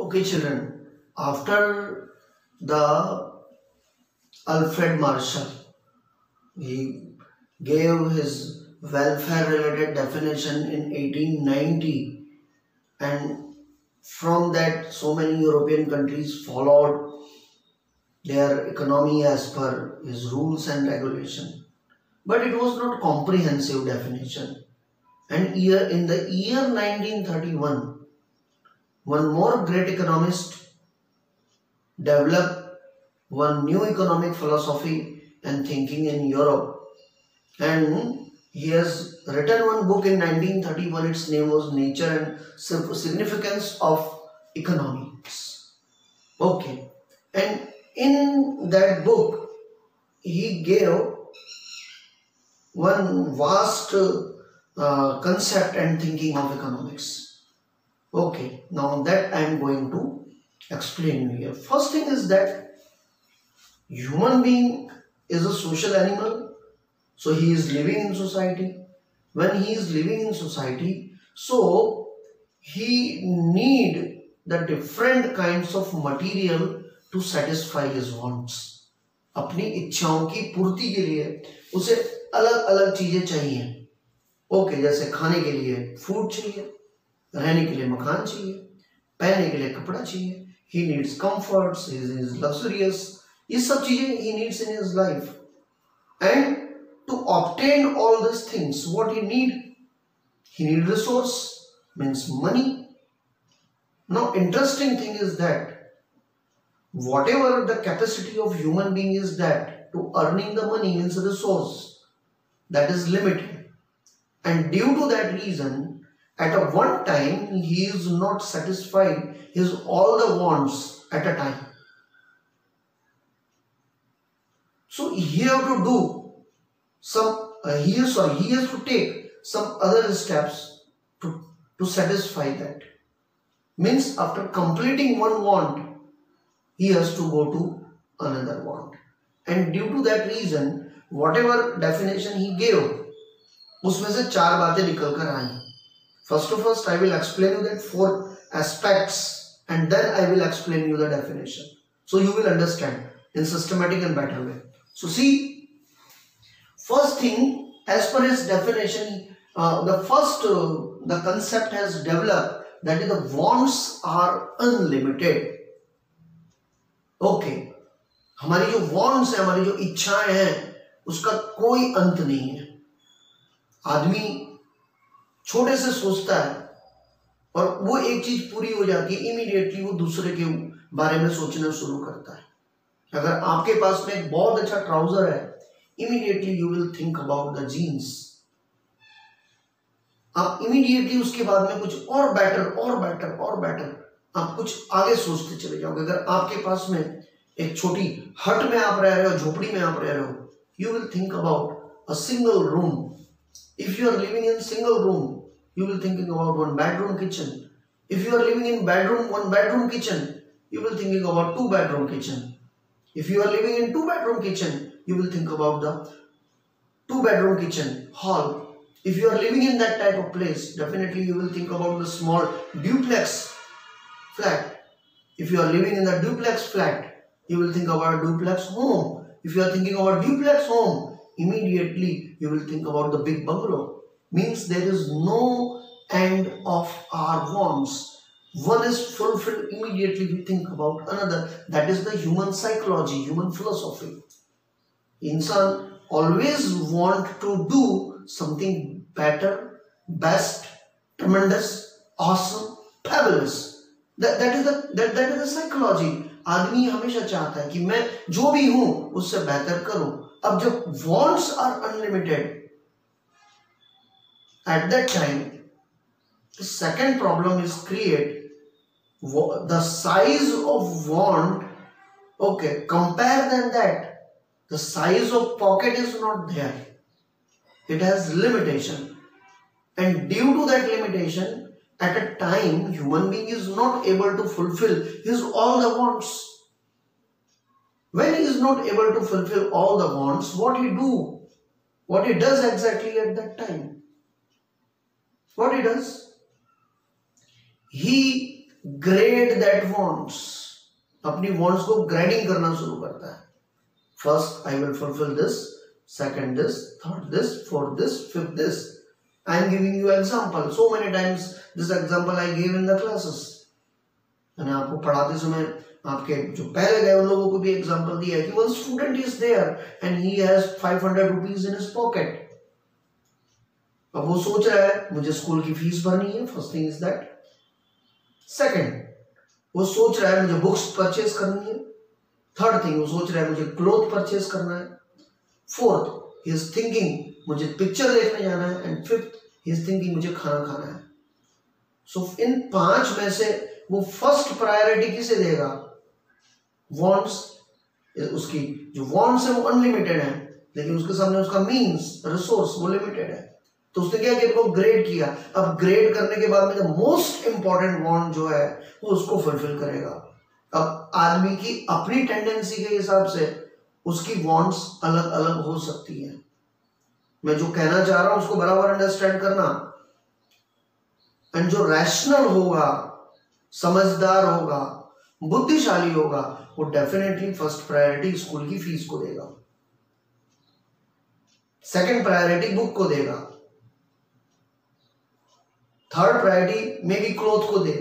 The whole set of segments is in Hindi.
Okay, children, after the Alfred Marshall, he gave his welfare related definition in 1890, and from that so many European countries followed their economy as per his rules and regulation. But it was not comprehensive definition. And in the year 1931, one more great economist developed one new economic philosophy and thinking in Europe, and he has written one book in 1931. Its name was Nature and Significance of Economics. Okay, and in that book he gave one vast concept and thinking of economics. Okay, now that I am going to explain you here. First thing is that human being is a social animal, so he is living in society. When he is living in society, so he need the different kinds of material to satisfy his wants. अपनी इच्छाओं की पूर्ति के लिए उसे अलग अलग चीजें चाहिए. ओके, जैसे खाने के लिए फूड चाहिए, रहने के लिए मकान चाहिए, पहनने के लिए कपड़ा चाहिए. He needs comforts, he is luxurious. ये सब चीजें he needs in his life, and to obtain all these things, what he need resource, means money. Now interesting thing is that whatever the capacity of human being is, that to earning the money means resource, that is limited, and due to that reason at a one time he is not satisfied his all the wants at a time. So he have to do some, he has to take some other steps to satisfy that. Means after completing one want, he has to go to another want. And due to that reason, whatever definition he gave, उसमें से चार बातें निकल कर आई. First, I will explain you that four aspects, and then I will explain you the definition. So you will understand in systematic and better way. So see, first thing, as per his definition, the concept has developed, that is the wants are unlimited. Okay, हमारी जो wants है, हमारी जो इच्छाएं हैं, उसका कोई अंत नहीं है. आदमी छोटे से सोचता है और वो एक चीज पूरी हो जाती है, इमीडिएटली वो दूसरे के बारे में सोचना शुरू करता है. अगर आपके पास में एक बहुत अच्छा ट्राउजर है, immediately you will think about the jeans. आप इमीडिएटली उसके बाद में कुछ और बेटर आप कुछ आगे सोचते चले जाओगे. अगर आपके पास में एक छोटी हट में आप रह रहे हो, झोपड़ी में आप रह रहे हो, you will think about a single room. If you are living in single room, you will thinking about one bedroom kitchen. If you are living in one bedroom kitchen, you will thinking about two bedroom kitchen. If you are living in two bedroom kitchen, you will think about the two bedroom kitchen hall. If you are living in that type of place, definitely you will think about the small duplex flat. If you are living in the duplex flat, you will think about a duplex home. If you are thinking about duplex home, immediately you will think about the big bungalow. Means there is no end of our wants. One is fulfilled, immediately we think about another. That is the human psychology, human philosophy. Insan always want to do something better, best, tremendous, awesome, fabulous. That is the psychology. आदमी हमेशा चाहता है कि मैं जो भी हूं उससे बेहतर करूं. अब जब wants are unlimited, at that time the second problem is create. The size of want, okay, compare than that, the size of pocket is not there. It has limitation, and due to that limitation, at a time human being is not able to fulfill his all the wants. When he is not able to fulfill all the wants, what he does exactly at that time? What he does? He grade that wants, अपनी वांट्स को ग्रेडिंग करना शुरू करता है। First I will fulfil this, second this, third this, fourth this, fifth this. I am giving you example, so many times this example I give in the classes. मैंने आपको पढ़ाते समय आपके जो पहले गए उन लोगों को भी एग्जांपल दिया है कि one student is there and he has 500 rupees in his pocket. अब वो सोच रहा है मुझे स्कूल की फीस भरनी है, first thing is that. Second, वो सोच रहा है मुझे बुक्स परचेज करनी है। थर्ड थिंग, वो सोच रहा है मुझे क्लोथ परचेज करना है। फोर्थ, ही इज थिंकिंग मुझे पिक्चर देखने जाना है। And fifth, he is thinking मुझे खाना खाना है। सो इन 5 में से वो फर्स्ट प्रायोरिटी किसे देगा? वांट्स। उसकी जो वांट्स है वो अनलिमिटेड है, लेकिन उसके सामने उसका मींस, रिसोर्स वो लिमिटेड है। तो उसने क्या किया? वो ग्रेड किया। अब ग्रेड करने के बाद में जो मोस्ट इंपॉर्टेंट वांट जो है वो उसको फुलफिल करेगा। अब आदमी की अपनी टेंडेंसी के हिसाब से उसकी वांट्स अलग अलग हो सकती है। मैं जो कहना चाह रहा हूं उसको बराबर अंडरस्टैंड करना। एंड जो रैशनल होगा, समझदार होगा, बुद्धिशाली होगा, वो डेफिनेटली फर्स्ट प्रायोरिटी स्कूल की फीस को देगा, सेकंड प्रायोरिटी बुक को देगा, third priority may be cloth को दे,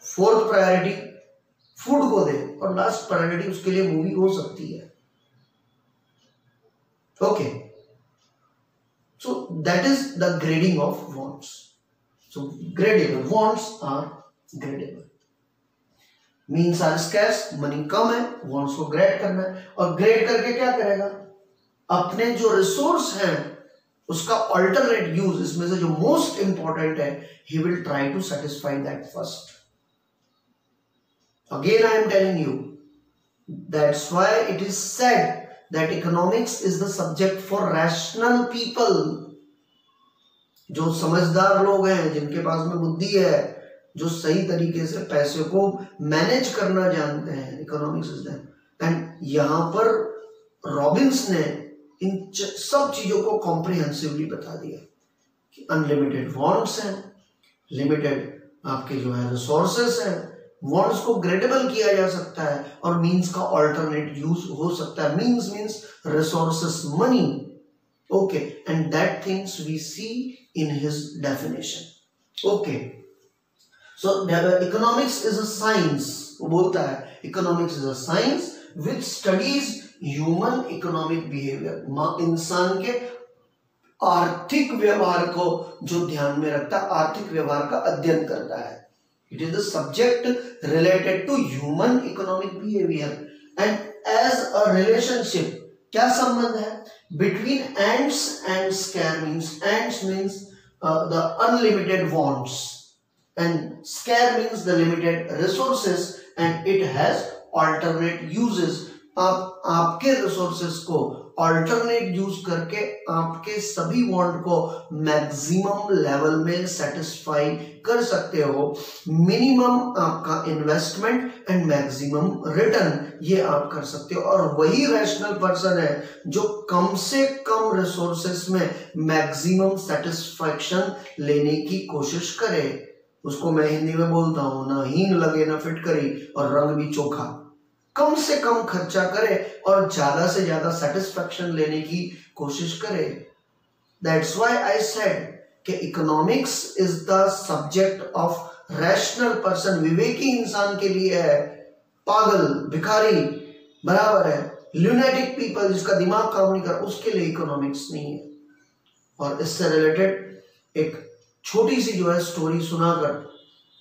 फोर्थ प्रायोरिटी फूड को दे, और लास्ट प्रायोरिटी उसके लिए मूवी हो सकती है। Okay, so that is the grading of wants. So gradable, wants are gradable. Means are scarce, money कम है, वांट्स को ग्रेड करना है। और ग्रेड करके क्या करेगा? अपने जो रिसोर्स हैं उसका अल्टरनेट यूज, इसमें से जो मोस्ट इंपॉर्टेंट है, he will try to satisfy that first. Again I am telling you, that's why it is said that economics is the subject for rational people. जो समझदार लोग हैं, जिनके पास में बुद्धि है, जो सही तरीके से पैसे को मैनेज करना जानते हैं, इकोनॉमिक्स इज दैट। एंड यहां पर रॉबिन्स ने इन सब चीजों को कॉम्प्रिहेंसिवली बता दिया कि अनलिमिटेड वांट्स हैं, लिमिटेड आपके जो है रिसोर्सेस हैं, वांट्स को ग्रेडेबल किया जा सकता है, और मींस का अल्टरनेट यूज हो सकता है। Means resources, money. Okay, and that things we see in his definition. Okay, so economics is a science. वो बोलता है economics is a science which studies human economic behaviour. इंसान के आर्थिक व्यवहार को जो ध्यान में रखता है, आर्थिक व्यवहार का अध्ययन करता है। It is the subject related to human economic behavior, and as a relationship, क्या संबंध है between ants and scare? means ants means the unlimited wants, and scare means the limited resources, and it has alternate uses. आप आपके रिसोर्सेस को अल्टरनेट यूज करके आपके सभी वांट को मैक्सिमम लेवल में सेटिस्फाई कर सकते हो। मिनिमम आपका इन्वेस्टमेंट एंड मैक्सिमम रिटर्न, ये आप कर सकते हो। और वही रैशनल पर्सन है जो कम से कम रिसोर्सेस में मैक्सिमम सेटिस्फैक्शन लेने की कोशिश करे। उसको मैं हिंदी में बोलता हूं, ना हीन लगे ना फिटकरी और रंग भी चोखा। कम से कम खर्चा करे और ज्यादा से ज्यादा सेटिस्फैक्शन लेने की कोशिश करे। दैट्स व्हाई आई सेड कि economics is the subject of rational person. विवेकी इंसान के लिए है, पागल भिखारी बराबर है, ल्यूनेटिक पीपल जिसका दिमाग काम नहीं कर, उसके लिए इकोनॉमिक्स नहीं है। और इससे रिलेटेड एक छोटी सी जो है स्टोरी सुनाकर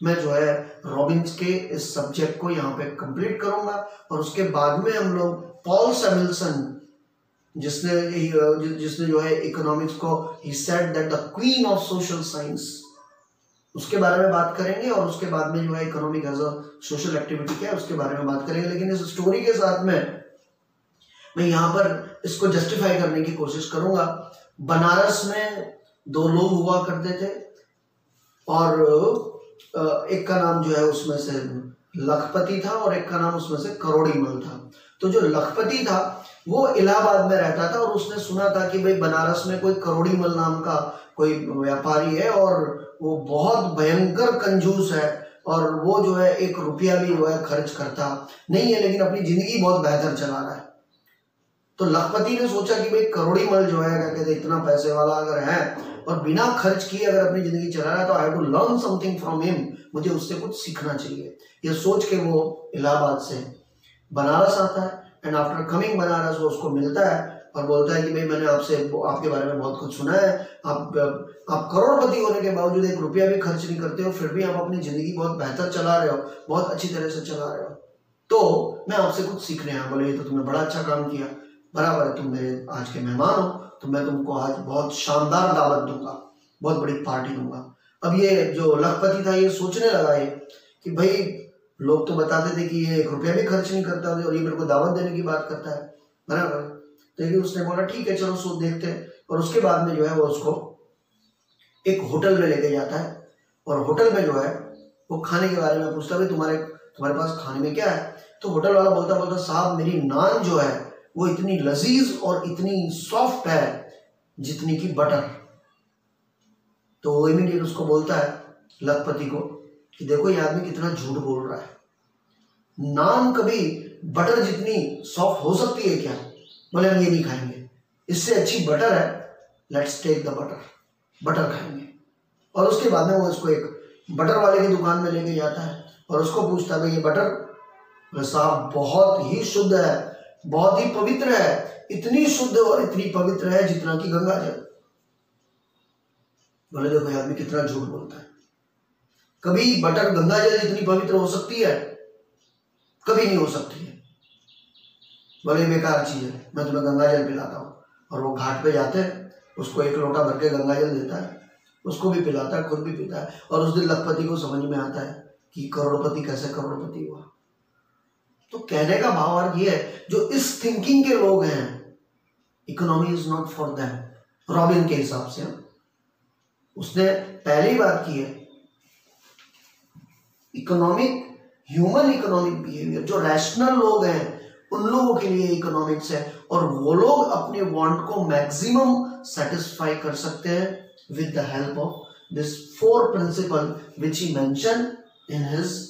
मैं जो है रॉबिन्स के इस सब्जेक्ट को यहाँ पे कंप्लीट करूंगा। और उसके बाद में हम लोग पॉल सैमुएल्सन, जिसने जो है इकोनॉमिक्स को he said that the queen of social science, उसके बारे में बात करेंगे। और उसके बाद में जो है economic as a social activity क्या है उसके बारे में बात करेंगे। लेकिन इस स्टोरी के साथ में मैं यहाँ पर इसको जस्टिफाई करने की कोशिश करूंगा। बनारस में 2 लोग हुआ करते थे, और एक का नाम जो है उसमें से लखपति था और एक का नाम उसमें से करोड़ीमल था। तो जो लखपति था वो इलाहाबाद में रहता था, और उसने सुना था कि भाई बनारस में कोई करोड़ीमल नाम का कोई व्यापारी है और वो बहुत भयंकर कंजूस है। और वो जो है 1 रुपया भी जो है खर्च करता नहीं है, लेकिन अपनी जिंदगी बहुत बेहतर चला रहा है। तो लखपति ने सोचा कि भाई करोड़ी मल जो है क्या कहते हैं इतना पैसे वाला अगर है और बिना खर्च किए अगर अपनी जिंदगी चला रहा है, तो I have to learn something from him, मुझे उससे कुछ सीखना चाहिए। ये सोच के वो इलाहाबाद से बनारस आता है, एंड आफ्टर कमिंग बनारस वो उसको मिलता है और बोलता है कि भाई मैंने आपके बारे में बहुत कुछ सुना है, आप करोड़पति होने के बावजूद 1 रुपया भी खर्च नहीं करते हो, फिर भी आप अपनी जिंदगी बहुत बेहतर चला रहे हो, बहुत अच्छी तरह से चला रहे हो, तो मैं आपसे कुछ सीखने आया। बोले ये तो तुमने बड़ा अच्छा काम किया, बराबर है, तुम मेरे आज के मेहमान हो, तो मैं तुमको आज बहुत शानदार दावत दूंगा, बहुत बड़ी पार्टी दूंगा। अब ये जो लखपति था ये सोचने लगा ये कि भाई लोग तो बताते थे कि ये 1 रुपया भी खर्च नहीं करता और ये मेरे को दावत देने की बात करता है, बराबर। तो ये उसने बोला ठीक है चलो सो देखते हैं, और उसके बाद में जो है वो उसको एक होटल में लेके जाता है, और होटल में जो है वो खाने के बारे में पूछता है, भाई तुम्हारे पास खाने में क्या है? तो होटल वाला बोलता साहब मेरी नान जो है वो इतनी लजीज और इतनी सॉफ्ट है जितनी की बटर। तो वो इमीडिएट उसको बोलता है लखपति को कि देखो ये आदमी कितना झूठ बोल रहा है, नान कभी बटर जितनी सॉफ्ट हो सकती है क्या? बोले हम ये नहीं खाएंगे, इससे अच्छी बटर है, लेट्स टेक द बटर खाएंगे। और उसके बाद में वो उसको एक बटर वाले की दुकान में लेके जाता है और उसको पूछता है भाई ये बटर? साहब बहुत ही शुद्ध है, बहुत ही पवित्र है, इतनी शुद्ध और इतनी पवित्र है जितना कि गंगा जल। बोले देखो ये आदमी कितना झूठ बोलता है, कभी बटर गंगा जल जितनी पवित्र हो सकती है? कभी नहीं हो सकती है। बोले बेकार चीज है, मैं तुम्हें गंगा जल पिलाता हूँ। और वो घाट पे जाते हैं, उसको 1 लोटा भर के गंगा जल देता है, उसको भी पिलाता है, खुद भी पीता है। और उस दिन लखपति को समझ में आता है कि करोड़पति कैसे करोड़पति हुआ। तो कहने का भाव अर्थ ये है, जो इस थिंकिंग के लोग हैं, economy is not for them. Robin के हिसाब से उसने पहले ही बात की है, ह्यूमन इकोनॉमिक बिहेवियर, जो रैशनल लोग हैं उन लोगों के लिए इकोनॉमिक्स है, और वो लोग अपने वांट को मैक्सिमम सेटिस्फाई कर सकते हैं with the help of this 4 principle which he mentioned in his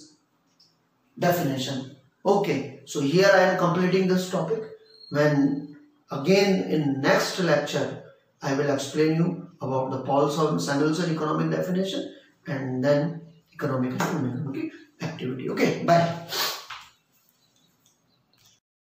definition. Okay, so here I am completing this topic. When again in next lecture I will explain you about the Paul Samuelson economic definition and then economic and economic activity. Okay, bye.